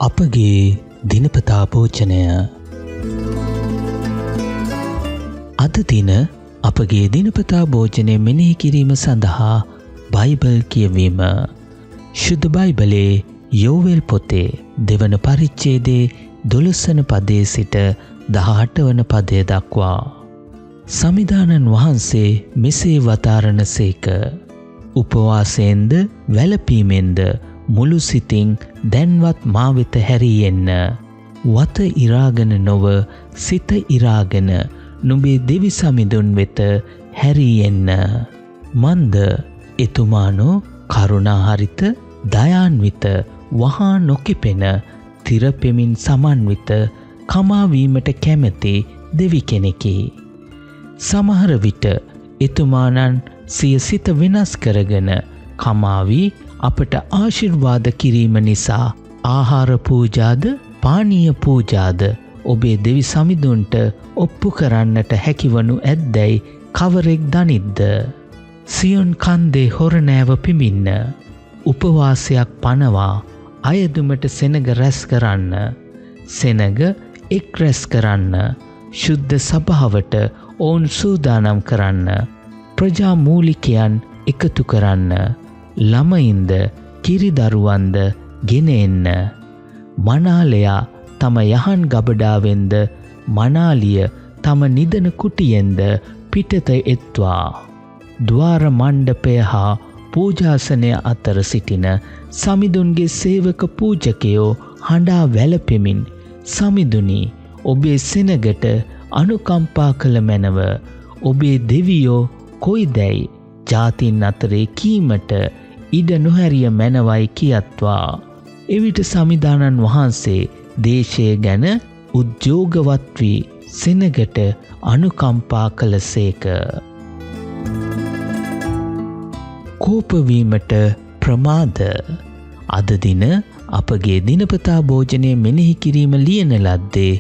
අපගේ දිනපතා පෝචනය. අද දින අපගේ දිනපතා භෝජනය මෙනෙහි කිරීම සඳහා බයිබල් කියවීම. ශුද්ධ බයිබලයේ යෝවෙල් පොතේ 2 වන පරිච්ඡේදයේ 12 වන පදයේ සිට 18 වන පදය දක්වා සමිදානන් වහන්සේ මෙසේ වදාරනසේක. උපවාසයෙන්ද වැළපීමෙන්ද මුළු සිතින් දැන්වත් මා වෙත හැරී එන්න. වත ඉරාගෙන නොව සිත ඉරාගෙන නුඹේ දෙවි සමිඳුන් වෙත හැරී එන්න. මන්ද එතුමානෝ කරුණාහරිත දයාන්විත වහා නොකිපෙන තිරපෙමින් සමන්විත කමාවීමට කැමැති දෙවි කෙනෙකි. සමහර විට එතුමානන් සිය සිත වෙනස් කරගෙන කමාවී අපට ආශිර්වාද කිරීම නිසා ආහාර පූජාද පානීය පූජාද ඔබේ දෙවි සමිඳුන්ට ඔප්පු කරන්නට හැකිවනු ඇද්දැයි කවරෙක් දනිද්ද? සියොන් කන්දේ හොරනෑව පිඹින්න උපවාසයක් පනවා අයදුමට සෙනග රැස් කරන්න, සෙනග එක් රැස් කරන්න, ශුද්ධ සභාවට ඔවුන් සූදානම් කරන්න, ප්‍රජා මූලිකයන් එකතු කරන්න, ළමයින්ද කිරිදරුවන්ද ගෙන එන්න. මනාලයා තම යහන් ගබඩාවෙන්ද මනාලිය තම නිදන කුටියෙන්ද පිටත එත්වා. ద్వාර මණ්ඩපය හා පූජාසනය අතර සිටින සමිඳුන්ගේ සේවක පූජකයෝ හඬා වැළපෙමින් සමිඳුනි ඔබේ සෙනගට අනුකම්පා කළ මැනව. ඔබේ දෙවියෝ කොයිදැයි ජාතින් අතරේ කීමට ඉඩ නොහැරිය මැනවයි කියත්වා. එවිට සමිදානන් වහන්සේ දේශය ගැන උද්‍යෝගවත් වී සෙනගට අනුකම්පා කළසේක. කෝපවීමට ප්‍රමාද. අද දින අපගේ දිනපතා භෝජනය මෙනෙහි කිරීම ලියන ලද්දේ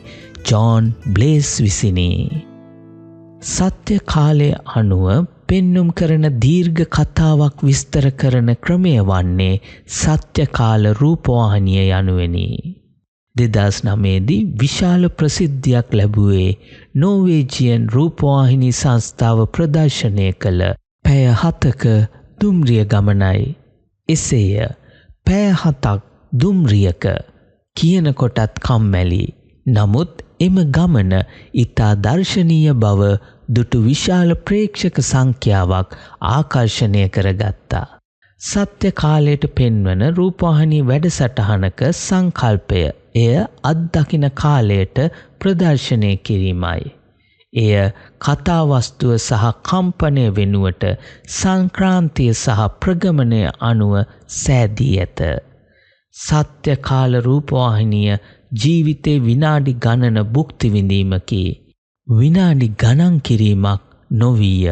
ජෝන් බ්ලේස් විසිනි. සත්‍ය කාලය අනුව පෙන්නුම් කරන දීර්ඝ කතාවක් විස්තර කරන ක්‍රමය වන්නේ සත්‍ය කාල රූපවාහිනිය යනුවෙනි. 2009 දී විශාල ප්‍රසිද්ධියක් ලැබුවේ නෝවේජියන් රූපවාහිනී සංස්ථාව ප්‍රදර්ශනය කළ පැය 7ක දුම්රිය ගමනයි. එසේය පැය 7ක් දුම්රියක කියන කොටත් කම්මැලි. නමුත් එම ගමන ඉතා දර්ශනීය බව දුටු විශාල ප්‍රේක්ෂක සංඛ්‍යාවක් ආකර්ෂණය කරගත්තා. සත්‍ය කාලයට පෙන්වන රූපවාහිනී වැඩසටහනක සංකල්පය එය අත්දකින කාලයට ප්‍රදර්ශනය කිරීමයි. එය කතාවස්තුව සහ කම්පනය වෙනුවට සංක්‍රාන්තිය සහ ප්‍රගමනය අනුව සෑදී ඇත. සත්‍ය කාල රූපවාහිනිය ජීවිතේ විනාඩි ගණන භුක්ති විඳීමකි. විනාඩි ගණන් කිරීමක් නොවිය.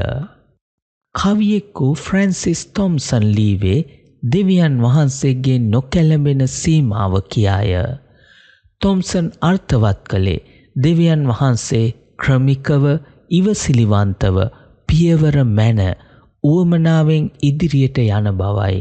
කවියෙක් වූ ෆ්‍රැන්සිස් තොම්සන් ලීවේ දෙවියන් වහන්සේගේ නොකැළඹෙන සීමාව කියාය. තොම්සන් අර්ථවත් කළේ දෙවියන් වහන්සේ ක්‍රමිකව ඉවසිලිවන්තව පියවර මැන උවමනාවෙන් ඉදිරියට යන බවයි.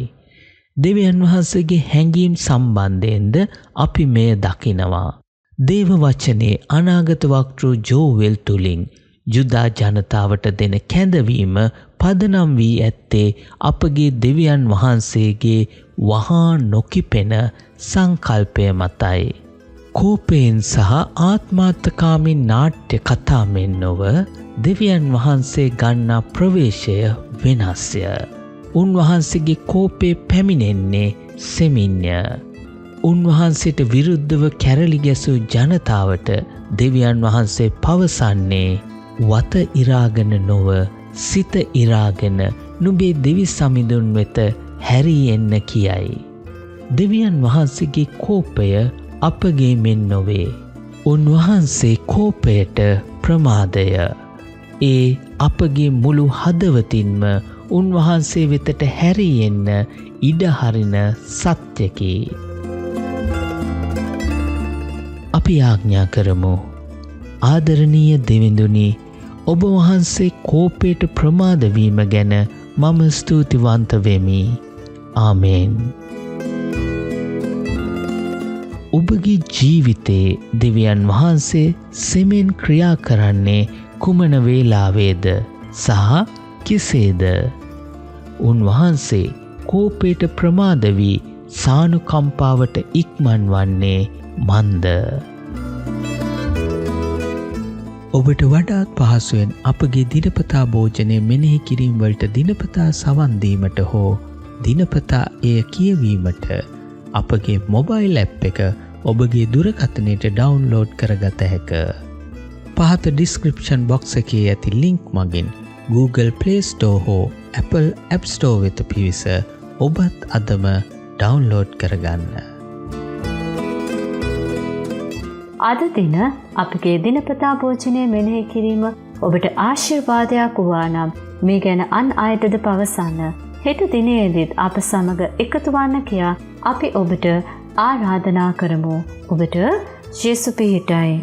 දෙවියන් වහන්සේගේ හැඟීම් සම්බන්ධයෙන්ද අපි මෙය දකිනවා. දේව වචනේ අනාගත වක්තෘ ජෝවෙල් තුලින් යුදා ජනතාවට දෙන කැඳවීම පදනම් වී ඇත්තේ අපගේ දෙවියන් වහන්සේගේ වහා නොකිපෙන සංකල්පය මතයි. කෝපයෙන් සහ ආත්මාර්ථකාමී නාට්‍ය කතාවෙන් නොව දෙවියන් වහන්සේ ගන්නා ප්‍රවේශය වෙනස්ය. උන්වහන්සේගේ කෝපය පැමිණෙන්නේ සෙමින්ය. උන්වහන්සේට විරුද්ධව කැරලි ගැසූ ජනතාවට දෙවියන් වහන්සේ පවසන්නේ වත ඉරාගෙන නොව සිත ඉරාගෙන නුඹේ දෙවි සමිඳුන් වෙත හැරී එන්න කියයි. දෙවියන් වහන්සේගේ කෝපය අපගේ මෙන් නොවේ. උන්වහන්සේ කෝපයට ප්‍රමාදය. ඒ අපගේ මුළු හදවතින්ම උන්වහන්සේ වෙතට හැරී එන්න ඉඩ හරින සත්‍යකි. අපි ආඥා කරමු. ආදරණීය දෙවිඳුනි, ඔබ වහන්සේ කෝපයට ප්‍රමාද වීම ගැන මම ස්තුතිවන්ත වෙමි. ආමේන්. ඔබගේ ජීවිතයේ දෙවියන් වහන්සේ සෙමෙන් ක්‍රියා කරන්නේ කුමන වේලාවේද සහ කෙසේද? උන්වහන්සේ කෝපයට ප්‍රමාද වී සානුකම්පාවට ඉක්මන් වන්නේ මන්ද? ඔබට වඩාත් පහසුවෙන් අපගේ දිනපතා භෝජනය මෙනෙහි කිරීම වලට දිනපතා සවන් දීමට හෝ දිනපතා එය කියවීමට අපගේ මොබයිල් ඇප් එක ඔබගේ දුරකථනයට ඩවුන්ලෝඩ් කරගත හැක. පහත ඩිස්ක්‍රිප්ෂන් බොක්ස් එකේ ඇති ලින්ක් මගින් Google Play Store හෝ Apple App Store වෙත පිවිස ඔබත් අදම ඩවුන්ලෝඩ් කරගන්න. අද දින අපගේ දිනපතා භෝජනය මෙනෙහි කිරීම ඔබට ආශිර්වාදයක් වූවා නම් මේ ගැන අන් අයටද පවසන්න. හෙට දිනයේදීත් අප සමග එකතු වන්න කියා අපි ඔබට ආරාධනා කරමු. ඔබට ජේසු පිහිටයි.